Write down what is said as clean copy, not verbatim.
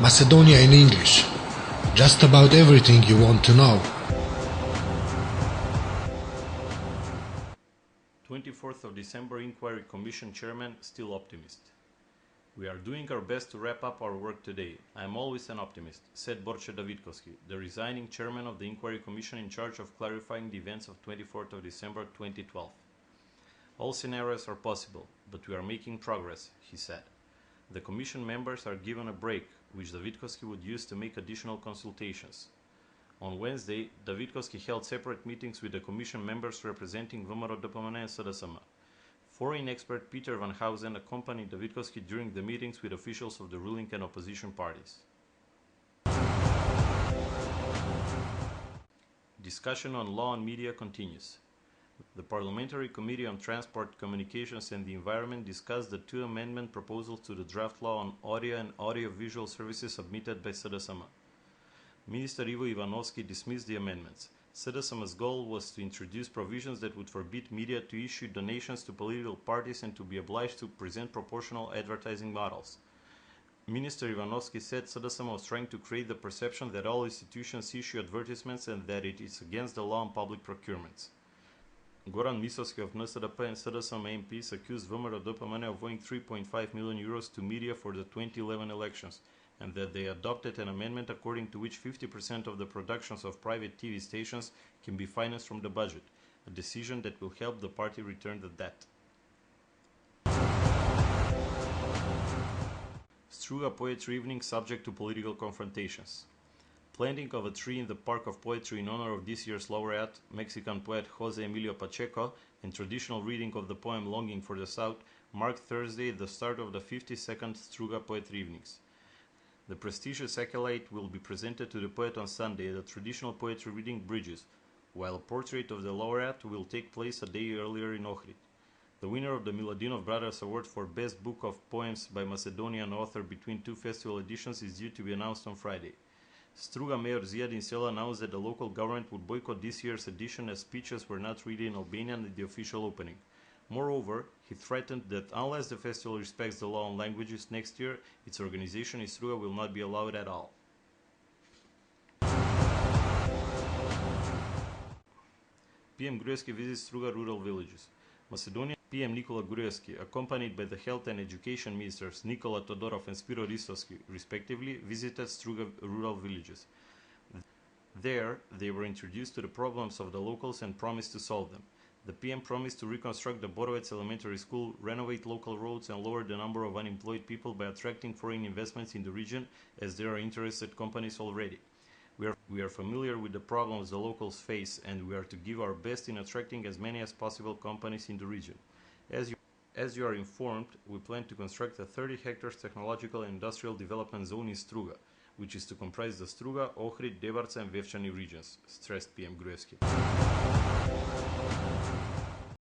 Macedonia in English. Just about everything you want to know. 24th of December Inquiry Commission Chairman still optimist. We are doing our best to wrap up our work today. I am always an optimist, said Borče Davidkovski, the resigning chairman of the Inquiry Commission in charge of clarifying the events of 24th of December 2012. All scenarios are possible, but we are making progress, he said. The Commission members are given a break, which Davidkovski would use to make additional consultations. On Wednesday, Davidkovski held separate meetings with the Commission members representing VMRO-DPMNE and SDSM. Foreign expert Peter Van Housen accompanied Davidkovski during the meetings with officials of the ruling and opposition parties. Discussion on law and media continues. The Parliamentary Committee on Transport, Communications and the Environment discussed the two amendment proposals to the draft law on audio and audio-visual services submitted by SDSM. Minister Ivo Ivanovski dismissed the amendments. SDSM's goal was to introduce provisions that would forbid media to issue donations to political parties and to be obliged to present proportional advertising models. Minister Ivanovski said SDSM was trying to create the perception that all institutions issue advertisements and that it is against the law on public procurements. Goran Misovski of NSDAP and SDSM MPs accused VMRO-DPMNE of owing 3.5 million euros to media for the 2011 elections, and that they adopted an amendment according to which 50% of the productions of private TV stations can be financed from the budget, a decision that will help the party return the debt. Struga Poetry Evening subject to political confrontations. Planting of a tree in the Park of Poetry in honor of this year's laureate, Mexican poet Jose Emilio Pacheco, and traditional reading of the poem Longing for the South marked Thursday the start of the 52nd Struga Poetry Evenings. The prestigious accolade will be presented to the poet on Sunday at the traditional poetry reading Bridges, while a portrait of the laureate will take place a day earlier in Ohrid. The winner of the Miladinov Brothers Award for Best Book of Poems by Macedonian author between two festival editions is due to be announced on Friday. Struga Mayor Ziadin Sela announced that the local government would boycott this year's edition as speeches were not read in Albanian at the official opening. Moreover, he threatened that unless the festival respects the law on languages next year, its organization in Struga will not be allowed at all. PM Gruevski visits Struga rural villages. Macedonia PM Nikola Gruevski, accompanied by the Health and Education Ministers Nikola Todorov and Spiro Ristovski, respectively, visited Struga rural villages. There, they were introduced to the problems of the locals and promised to solve them. The PM promised to reconstruct the Borovets Elementary School, renovate local roads and lower the number of unemployed people by attracting foreign investments in the region, as there are interested companies already. We are familiar with the problems the locals face, and we are to give our best in attracting as many as possible companies in the region. As you are informed, we plan to construct a 30 hectares technological and industrial development zone in Struga, which is to comprise the Struga, Ohrid, Debarca and Vevčani regions, stressed PM Gruevski.